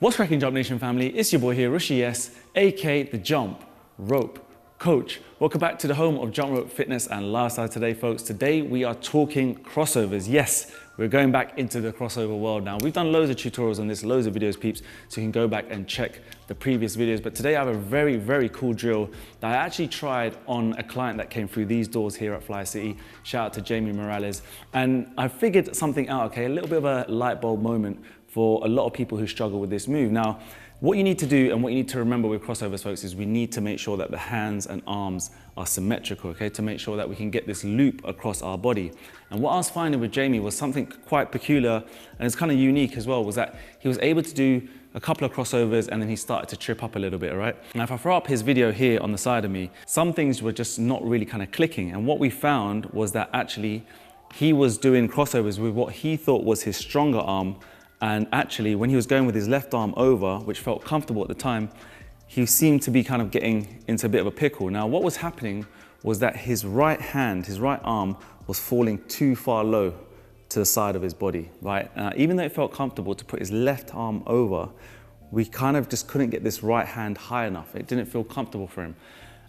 What's cracking, Jump Nation family? It's your boy here, Rushy S, aka the Jump Rope Coach. Welcome back to the home of jump rope fitness and lifestyle today, folks. Today we are talking crossovers. Yes, we're going back into the crossover world now. We've done loads of tutorials on this, loads of videos, peeps, so you can go back and check the previous videos. But today I have a very, very cool drill that I actually tried on a client that came through these doors here at Fly City. Shout out to Jamie Morales. And I figured something out, okay, a little bit of a light bulb moment for a lot of people who struggle with this move. Now, what you need to do and what you need to remember with crossovers, folks, is we need to make sure that the hands and arms are symmetrical, okay, to make sure that we can get this loop across our body. And what I was finding with Jamie was something quite peculiar, and it's kind of unique as well, was that he was able to do a couple of crossovers and then he started to trip up a little bit, all right? Now, if I throw up his video here on the side of me, some things were just not really kind of clicking. And what we found was that actually he was doing crossovers with what he thought was his stronger arm. And actually, when he was going with his left arm over, which felt comfortable at the time, he seemed to be kind of getting into a bit of a pickle. Now, what was happening was that his right hand, his right arm, was falling too far low to the side of his body, right? Even though it felt comfortable to put his left arm over, we kind of just couldn't get this right hand high enough. It didn't feel comfortable for him.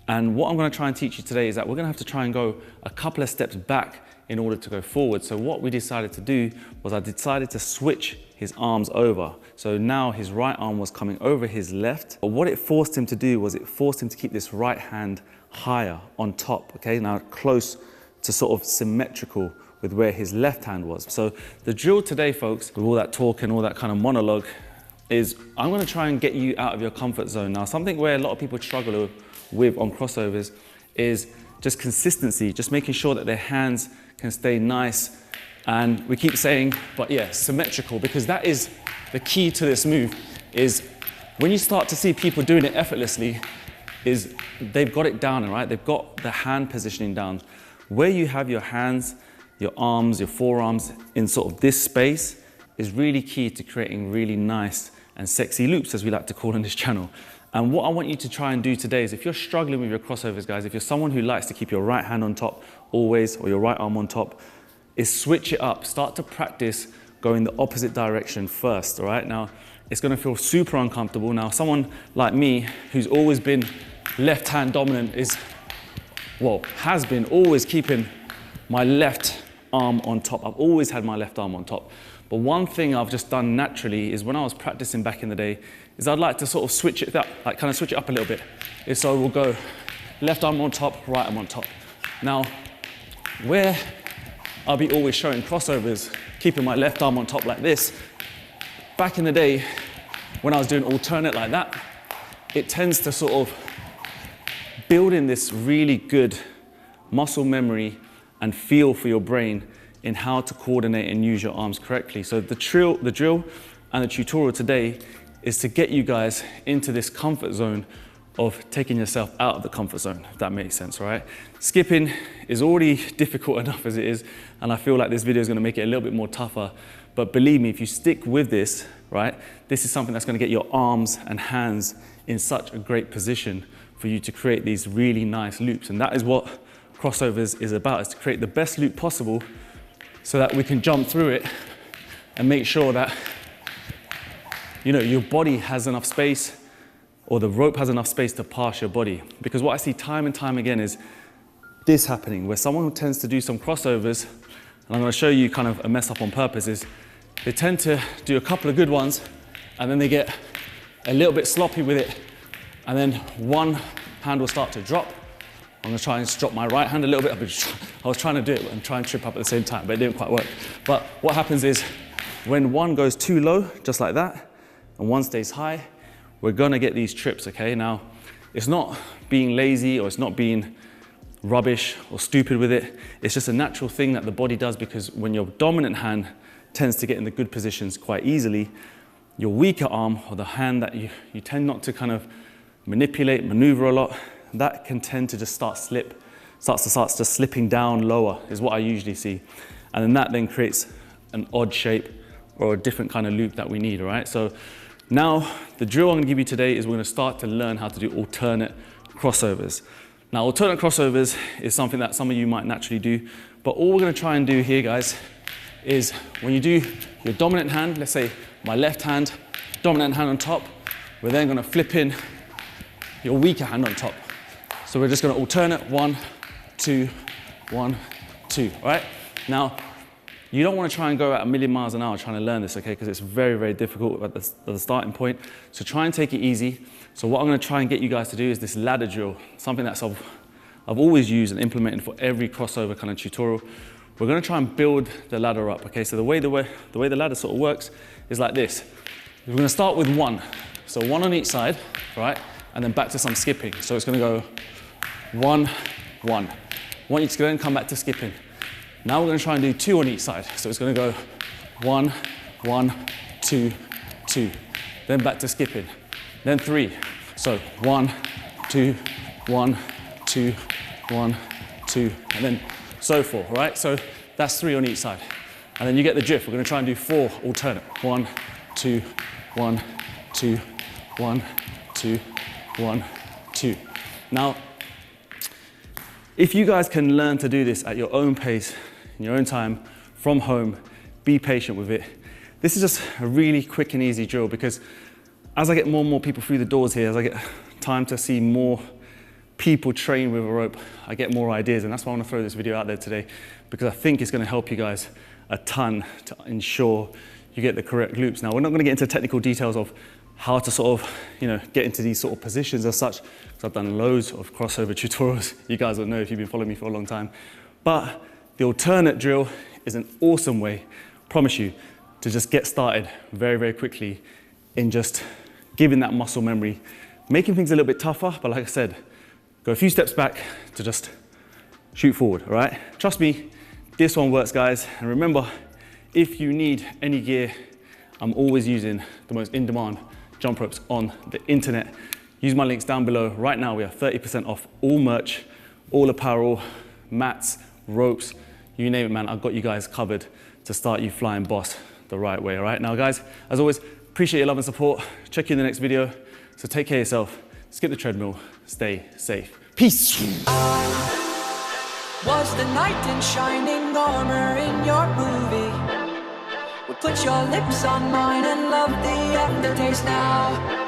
And what I'm gonna try and teach you today is that we're gonna have to try and go a couple of steps back in order to go forward. So what we decided to do was I decided to switch his arms over. So now his right arm was coming over his left. But what it forced him to do was it forced him to keep this right hand higher on top, okay? Now close to sort of symmetrical with where his left hand was. So the drill today, folks, with all that talk and all that kind of monologue, is I'm gonna try and get you out of your comfort zone. Now, something where a lot of people struggle with on crossovers is just consistency, just making sure that their hands can stay nice. And we keep saying, but yeah, symmetrical, because that is the key to this move, is when you start to see people doing it effortlessly, is they've got it down, right? They've got the hand positioning down. Where you have your hands, your arms, your forearms in sort of this space is really key to creating really nice and sexy loops, as we like to call on this channel. And what I want you to try and do today is, if you're struggling with your crossovers, guys, if you're someone who likes to keep your right hand on top always, or your right arm on top, is switch it up. Start to practice going the opposite direction first, all right? Now, it's gonna feel super uncomfortable. Now, someone like me, who's always been left hand dominant, has been always keeping my left arm on top. I've always had my left arm on top. But one thing I've just done naturally is when I was practicing back in the day, is I'd like to sort of switch it up, like kind of switch it up a little bit. So we'll go left arm on top, right arm on top. Now, where I'll be always showing crossovers, keeping my left arm on top like this, back in the day, when I was doing alternate like that, it tends to sort of build in this really good muscle memory and feel for your brain in how to coordinate and use your arms correctly. So the drill and the tutorial today is to get you guys into this comfort zone of taking yourself out of the comfort zone, if that makes sense, right? Skipping is already difficult enough as it is, and I feel like this video is gonna make it a little bit more tougher. But believe me, if you stick with this, right, this is something that's gonna get your arms and hands in such a great position for you to create these really nice loops. And that is what crossovers is about, is to create the best loop possible so that we can jump through it and make sure that, you know, your body has enough space, or the rope has enough space to pass your body. Because what I see time and time again is this happening, where someone who tends to do some crossovers, and I'm gonna show you kind of a mess up on purpose, is they tend to do a couple of good ones, and then they get a little bit sloppy with it, and then one hand will start to drop. I'm gonna try and drop my right hand a little bit. I was trying to do it and try and trip up at the same time, but it didn't quite work. But what happens is, when one goes too low, just like that, and one stays high, we're gonna get these trips, okay? Now, it's not being lazy or it's not being rubbish or stupid with it. It's just a natural thing that the body does, because when your dominant hand tends to get in the good positions quite easily, your weaker arm, or the hand that you tend not to kind of manipulate, maneuver a lot, that can tend to just starts just slipping down lower, is what I usually see. And then that then creates an odd shape or a different kind of loop that we need, all right? So now, the drill I'm gonna give you today is we're gonna start to learn how to do alternate crossovers. Now, alternate crossovers is something that some of you might naturally do, but all we're gonna try and do here, guys, is when you do your dominant hand, let's say my left hand dominant hand on top. We're then gonna flip in your weaker hand on top. So we're just gonna alternate 1, 2, 1, 2, all right? Now, you don't wanna try and go at 1,000,000 miles an hour trying to learn this, okay? Because it's very, very difficult at the starting point. So try and take it easy. So what I'm gonna try and get you guys to do is this ladder drill, something that's I've always used and implemented for every crossover kind of tutorial. We're gonna try and build the ladder up, okay? So the way the ladder sort of works is like this. We're gonna start with 1. So 1 on each side, right? And then back to some skipping. So it's gonna go 1, 1. I want you to then come back to skipping. Now we're gonna try and do 2 on each side. So it's gonna go 1, 1, 2, 2. Then back to skipping. Then 3. So 1, 2, 1, 2, 1, 2, and then so forth, right? So that's 3 on each side. And then you get the drift. We're gonna try and do 4 alternate. 1, 2, 1, 2, 1, 2, 1, 2. Now, if you guys can learn to do this at your own pace, in your own time, from home, be patient with it. This is just a really quick and easy drill because as I get more and more people through the doors here, as I get time to see more people train with a rope, I get more ideas, and that's why I want to throw this video out there today, because I think it's going to help you guys a ton to ensure you get the correct loops. Now, we're not going to get into technical details of how to sort of, get into these sort of positions as such, because I've done loads of crossover tutorials. You guys will know if you've been following me for a long time. But the alternate drill is an awesome way, promise you, to just get started very, very quickly in just giving that muscle memory, making things a little bit tougher, but like I said, go a few steps back to just shoot forward, all right? Trust me, this one works, guys. And remember, if you need any gear, I'm always using the most in-demand jump ropes on the internet. Use my links down below. Right now, we have 30% off all merch, all apparel, mats, ropes, you name it, man. I've got you guys covered to start you flying boss the right way, all right? Now, guys, as always, appreciate your love and support. Check you in the next video. So take care of yourself. Skip the treadmill. Stay safe. Peace. Was the knight in shining armor in your movie? Would put your lips on mine and love the aftertaste now.